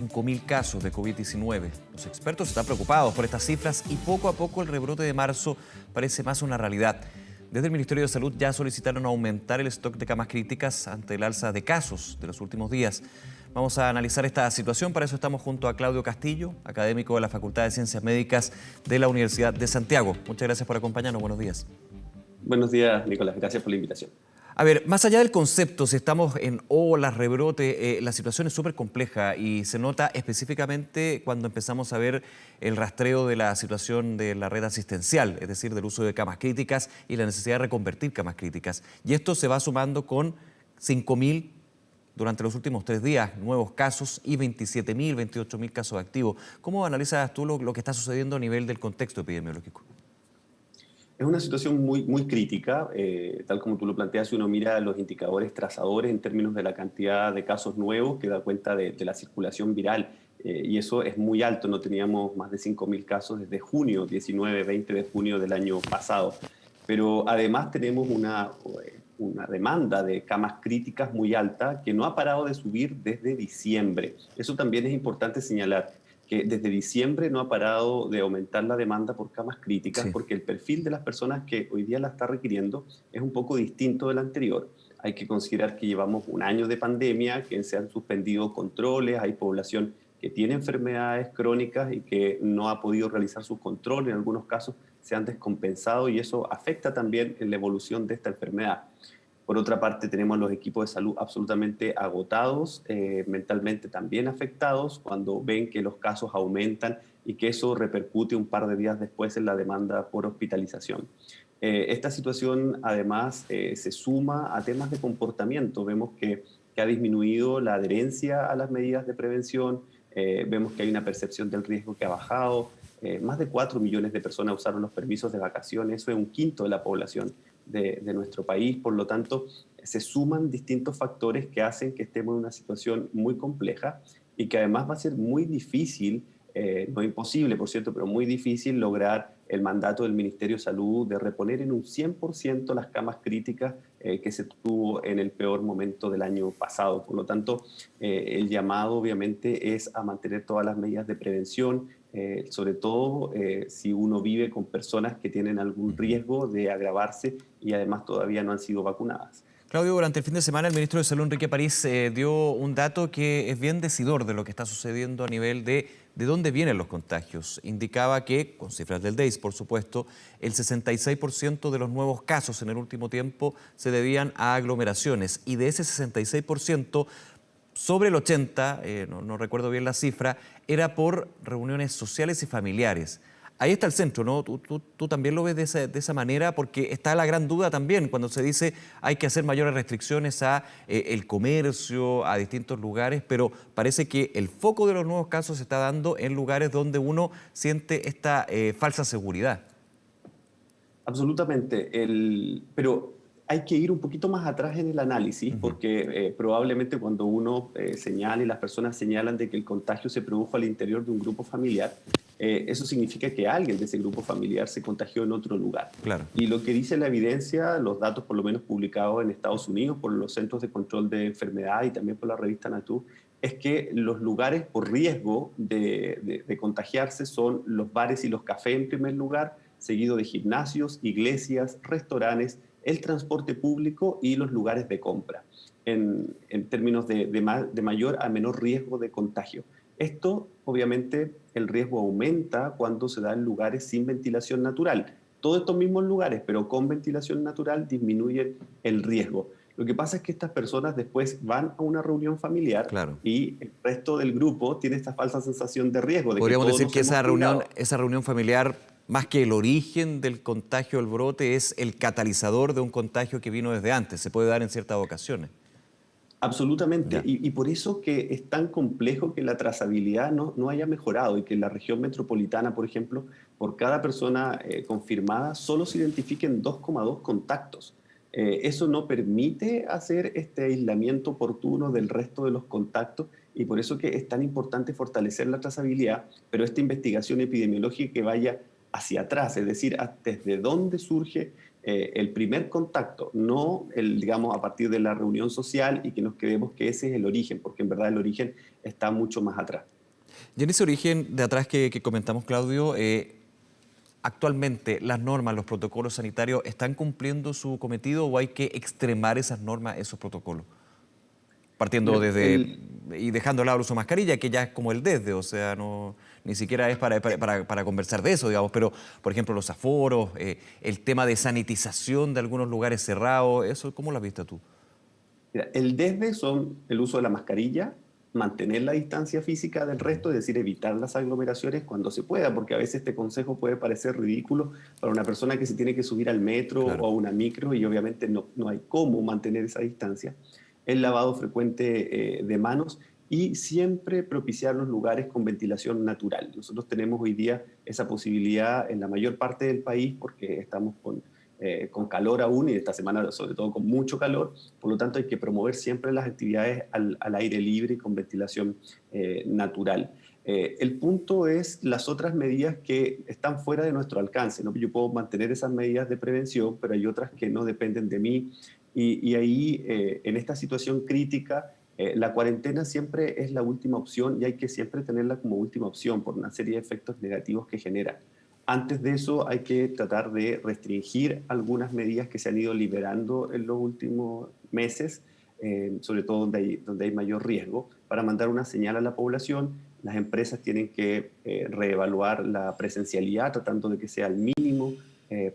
5.000 casos de COVID-19. Los expertos están preocupados por estas cifras y poco a poco el rebrote de marzo parece más una realidad. Desde el Ministerio de Salud ya solicitaron aumentar el stock de camas críticas ante el alza de casos de los últimos días. Vamos a analizar esta situación, para eso estamos junto a Claudio Castillo, académico de la Facultad de Ciencias Médicas de la Universidad de Santiago. Muchas gracias por acompañarnos, buenos días. Buenos días, Nicolás. Gracias por la invitación. A ver, más allá del concepto, si estamos en ola, rebrote, la situación es súper compleja y se nota específicamente cuando empezamos a ver el rastreo de la situación de la red asistencial, es decir, del uso de camas críticas y la necesidad de reconvertir camas críticas. Y esto se va sumando con 5.000 durante los últimos 3 días, nuevos casos y 27.000, 28.000 casos activos. ¿Cómo analizas tú lo que está sucediendo a nivel del contexto epidemiológico? Es una situación muy crítica, tal como tú lo planteas. Si uno mira los indicadores trazadores en términos de la cantidad de casos nuevos, que da cuenta de la circulación viral, y eso es muy alto. No teníamos más de 5.000 casos desde junio, 19, 20 de junio del año pasado. Pero además tenemos una demanda de camas críticas muy alta que no ha parado de subir desde diciembre. Eso también es importante señalar, que desde diciembre no ha parado de aumentar la demanda por camas críticas, Sí. porque el perfil de las personas que hoy día la está requiriendo es un poco distinto del anterior. Hay que considerar que llevamos un año de pandemia, que se han suspendido controles, hay población que tiene enfermedades crónicas y que no ha podido realizar sus controles, en algunos casos se han descompensado y eso afecta también en la evolución de esta enfermedad. Por otra parte, tenemos los equipos de salud absolutamente agotados, mentalmente también afectados, cuando ven que los casos aumentan y que eso repercute un par de días después en la demanda por hospitalización. Esta situación, además, se suma a temas de comportamiento. Vemos que ha disminuido la adherencia a las medidas de prevención, vemos que hay una percepción del riesgo que ha bajado. Más de 4 millones de personas usaron los permisos de vacaciones, eso es un quinto de la población de nuestro país. Por lo tanto, se suman distintos factores que hacen que estemos en una situación muy compleja y que además va a ser muy difícil, no imposible, por cierto, pero muy difícil lograr el mandato del Ministerio de Salud de reponer en un 100% las camas críticas que se tuvo en el peor momento del año pasado. Por lo tanto, el llamado obviamente es a mantener todas las medidas de prevención, sobre todo si uno vive con personas que tienen algún riesgo de agravarse y además todavía no han sido vacunadas. Claudio, durante el fin de semana el ministro de Salud, Enrique París, dio un dato que es bien decidor de lo que está sucediendo a nivel de dónde vienen los contagios. Indicaba que, con cifras del DEIS, por supuesto, el 66% de los nuevos casos en el último tiempo se debían a aglomeraciones y de ese 66%, sobre el 80%, no recuerdo bien la cifra, era por reuniones sociales y familiares. Ahí está el centro, ¿no? Tú también lo ves de esa manera, porque está la gran duda también cuando se dice hay que hacer mayores restricciones a el comercio, a distintos lugares, pero parece que el foco de los nuevos casos se está dando en lugares donde uno siente esta falsa seguridad. Absolutamente, pero hay que ir un poquito más atrás en el análisis Ujú. porque probablemente cuando uno señala y las personas señalan de que el contagio se produjo al interior de un grupo familiar, eso significa que alguien de ese grupo familiar se contagió en otro lugar. Claro. Y lo que dice la evidencia, los datos por lo menos publicados en Estados Unidos por los Centros de Control de Enfermedad y también por la revista Nature, es que los lugares por riesgo de contagiarse son los bares y los cafés en primer lugar, seguido de gimnasios, iglesias, restaurantes, el transporte público y los lugares de compra, en términos de mayor a menor riesgo de contagio. Esto, obviamente, el riesgo aumenta cuando se da en lugares sin ventilación natural. Todos estos mismos lugares, pero con ventilación natural, disminuyen el riesgo. Lo que pasa es que estas personas después van a una reunión familiar Claro. y el resto del grupo tiene esta falsa sensación de riesgo, de que Podríamos todos decir nos que hemos cuidado. esa reunión familiar, más que el origen del contagio, el brote, es el catalizador de un contagio que vino desde antes. Se puede dar en ciertas ocasiones. Absolutamente, Ya. y por eso que es tan complejo que la trazabilidad no haya mejorado y que en la región metropolitana, por ejemplo, por cada persona confirmada solo se identifiquen 2,2 contactos. Eso no permite hacer este aislamiento oportuno del resto de los contactos y por eso que es tan importante fortalecer la trazabilidad, pero esta investigación epidemiológica que vaya hacia atrás, es decir, desde dónde surge el primer contacto, no digamos, a partir de la reunión social y que nos quedemos que ese es el origen, porque en verdad el origen está mucho más atrás. Y en ese origen de atrás que comentamos, Claudio, actualmente las normas, los protocolos sanitarios, ¿están cumpliendo su cometido o hay que extremar esas normas, esos protocolos? Partiendo Mira, desde y dejando de lado el uso de mascarilla, que ya es como el desde, o sea, no, ni siquiera es para conversar de eso, digamos, pero por ejemplo los aforos, el tema de sanitización de algunos lugares cerrados, eso, ¿cómo lo has visto tú? Mira, el desde son el uso de la mascarilla, mantener la distancia física del resto, es decir, evitar las aglomeraciones cuando se pueda, porque a veces este consejo puede parecer ridículo para una persona que se tiene que subir al metro o Claro. a una micro y obviamente no hay cómo mantener esa distancia. El lavado frecuente de manos y siempre propiciar los lugares con ventilación natural. Nosotros tenemos hoy día esa posibilidad en la mayor parte del país porque estamos con calor aún y esta semana sobre todo con mucho calor, por lo tanto hay que promover siempre las actividades al aire libre y con ventilación natural. El punto es las otras medidas que están fuera de nuestro alcance, ¿no? Yo puedo mantener esas medidas de prevención, pero hay otras que no dependen de mí y ahí en esta situación crítica la cuarentena siempre es la última opción y hay que siempre tenerla como última opción por una serie de efectos negativos que genera. Antes de eso hay que tratar de restringir algunas medidas que se han ido liberando en los últimos meses, sobre todo donde hay mayor riesgo, para mandar una señal a la población. Las empresas tienen que reevaluar la presencialidad, tratando de que sea al mínimo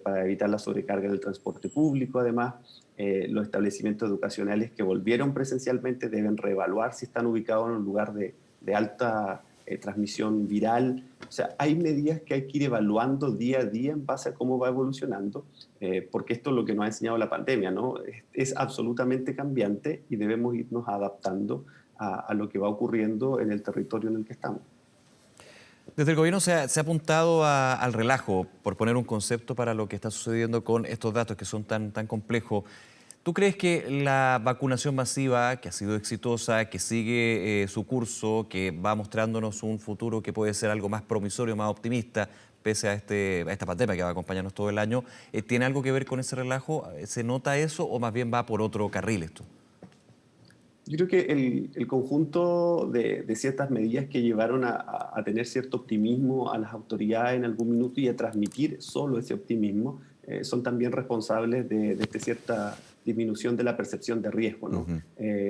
para evitar la sobrecarga del transporte público. Además, los establecimientos educacionales que volvieron presencialmente deben reevaluar si están ubicados en un lugar de alta transmisión viral. O sea, hay medidas que hay que ir evaluando día a día en base a cómo va evolucionando, porque esto es lo que nos ha enseñado la pandemia, ¿no? Es absolutamente cambiante y debemos irnos adaptando a lo que va ocurriendo en el territorio en el que estamos. Desde el gobierno se ha apuntado al relajo, por poner un concepto para lo que está sucediendo con estos datos que son tan complejos. ¿Tú crees que la vacunación masiva, que ha sido exitosa, que sigue su curso, que va mostrándonos un futuro que puede ser algo más promisorio, más optimista, pese a esta pandemia que va a acompañarnos todo el año, tiene algo que ver con ese relajo? ¿Se nota eso o más bien va por otro carril esto? Yo creo que el conjunto de ciertas medidas que llevaron a tener cierto optimismo a las autoridades en algún minuto y a transmitir solo ese optimismo son también responsables de esta cierta disminución de la percepción de riesgo, ¿no? Ujú.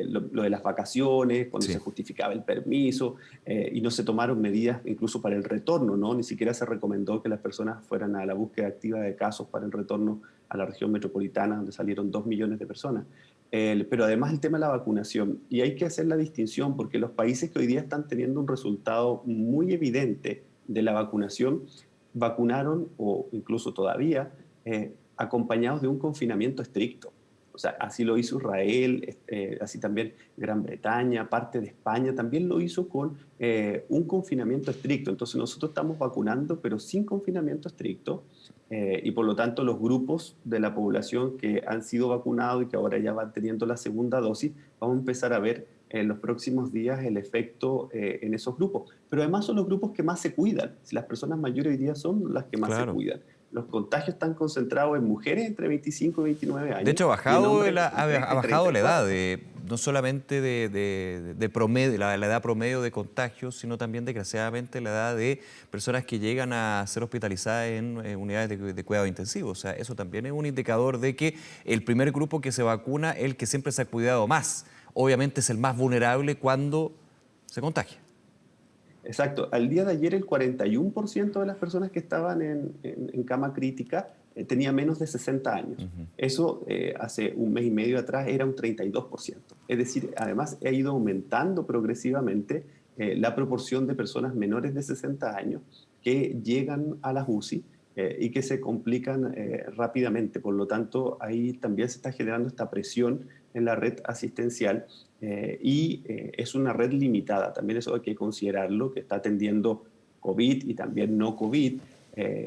Lo de las vacaciones, cuando Sí. se justificaba el permiso y no se tomaron medidas incluso para el retorno, ¿no? Ni siquiera se recomendó que las personas fueran a la búsqueda activa de casos para el retorno a la región metropolitana, donde salieron 2 millones de personas. Pero además el tema de la vacunación, y hay que hacer la distinción porque los países que hoy día están teniendo un resultado muy evidente de la vacunación, vacunaron o incluso todavía acompañados de un confinamiento estricto. O sea, así lo hizo Israel, así también Gran Bretaña, parte de España, también lo hizo con un confinamiento estricto. Entonces nosotros estamos vacunando, pero sin confinamiento estricto, y por lo tanto los grupos de la población que han sido vacunados y que ahora ya van teniendo la segunda dosis, vamos a empezar a ver en los próximos días el efecto en esos grupos. Pero además son los grupos que más se cuidan. Si las personas mayores hoy día son las que más se Claro. cuidan. Los contagios están concentrados en mujeres entre 25 y 29 De años hecho, y en hombres ha entre 30 bajado y la edad, 34. no solamente de promedio, la edad promedio de contagios, sino también, desgraciadamente, la edad de personas que llegan a ser hospitalizadas en unidades de cuidado intensivo. O sea, eso también es un indicador de que el primer grupo que se vacuna, el que siempre se ha cuidado más, obviamente es el más vulnerable cuando se contagia. Exacto. Al día de ayer el 41% de las personas que estaban en cama crítica tenía menos de 60 años. Ujú. Eso hace un mes y medio atrás era un 32%. Es decir, además ha ido aumentando progresivamente la proporción de personas menores de 60 años que llegan a las UCI y que se complican rápidamente. Por lo tanto, ahí también se está generando esta presión en la red asistencial es una red limitada, también eso hay que considerarlo, que está atendiendo COVID y también no COVID,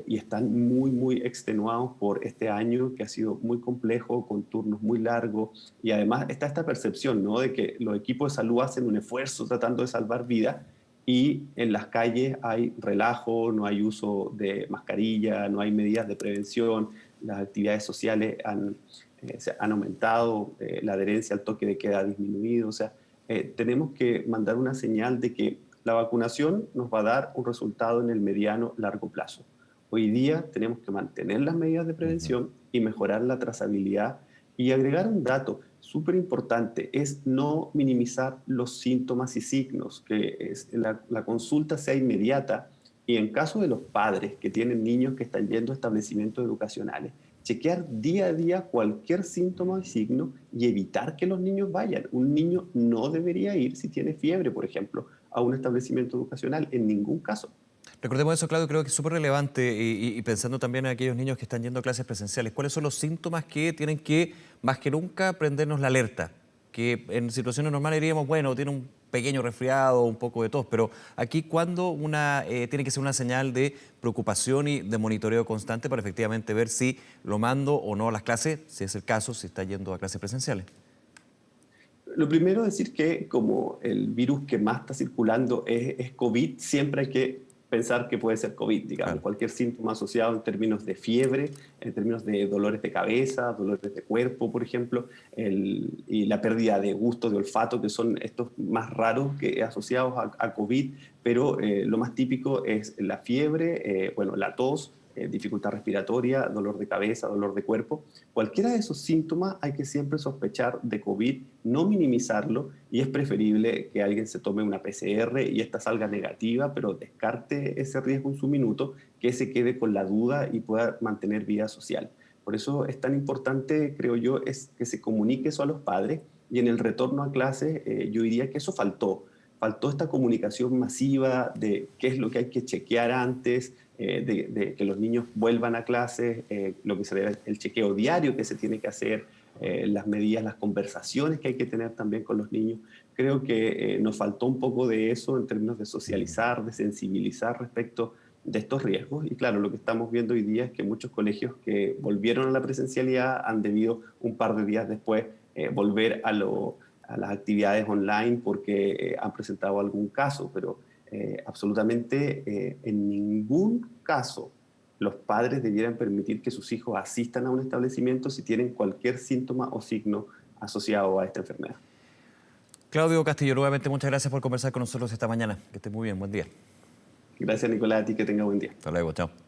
y están muy extenuados por este año que ha sido muy complejo, con turnos muy largos, y además está esta percepción, ¿no?, de que los equipos de salud hacen un esfuerzo tratando de salvar vidas, y en las calles hay relajo, no hay uso de mascarilla, no hay medidas de prevención, las actividades sociales se han aumentado, la adherencia al toque de queda ha disminuido. O sea, tenemos que mandar una señal de que la vacunación nos va a dar un resultado en el mediano largo plazo. Hoy día tenemos que mantener las medidas de prevención y mejorar la trazabilidad. Y agregar un dato súper importante es no minimizar los síntomas y signos, que la consulta sea inmediata, y en caso de los padres que tienen niños que están yendo a establecimientos educacionales, chequear día a día cualquier síntoma y signo y evitar que los niños vayan. Un niño no debería ir si tiene fiebre, por ejemplo, a un establecimiento educacional, en ningún caso. Recordemos eso, Claudio, creo que es súper relevante y pensando también en aquellos niños que están yendo a clases presenciales. ¿Cuáles son los síntomas que tienen que, más que nunca, prendernos la alerta? Que en situaciones normales diríamos, bueno, tiene un pequeño resfriado, un poco de tos, pero aquí cuando tiene que ser una señal de preocupación y de monitoreo constante para efectivamente ver si lo mando o no a las clases, si es el caso, si está yendo a clases presenciales. Lo primero es decir que como el virus que más está circulando es COVID, siempre hay que pensar que puede ser COVID, digamos, Claro. cualquier síntoma asociado en términos de fiebre, en términos de dolores de cabeza, dolores de cuerpo, por ejemplo, y la pérdida de gusto, de olfato, que son estos más raros que asociados a COVID, pero lo más típico es la fiebre, bueno, la tos, dificultad respiratoria, dolor de cabeza, dolor de cuerpo. Cualquiera de esos síntomas hay que siempre sospechar de COVID, no minimizarlo, y es preferible que alguien se tome una PCR y esta salga negativa, pero descarte ese riesgo en su minuto, que se quede con la duda y pueda mantener vida social. Por eso es tan importante, creo yo, es que se comunique eso a los padres, y en el retorno a clases yo diría que eso faltó. Faltó esta comunicación masiva de qué es lo que hay que chequear antes, de que los niños vuelvan a clases, lo que se debe, el chequeo diario que se tiene que hacer, las medidas, las conversaciones que hay que tener también con los niños. Creo que nos faltó un poco de eso en términos de socializar, de sensibilizar respecto de estos riesgos. Y claro, lo que estamos viendo hoy día es que muchos colegios que volvieron a la presencialidad han debido un par de días después volver a las actividades online porque han presentado algún caso, pero absolutamente en ningún caso los padres debieran permitir que sus hijos asistan a un establecimiento si tienen cualquier síntoma o signo asociado a esta enfermedad. Claudio Castillo, nuevamente muchas gracias por conversar con nosotros esta mañana. Que esté muy bien, buen día. Gracias, Nicolás, a ti, que tenga buen día. Hasta luego, chao.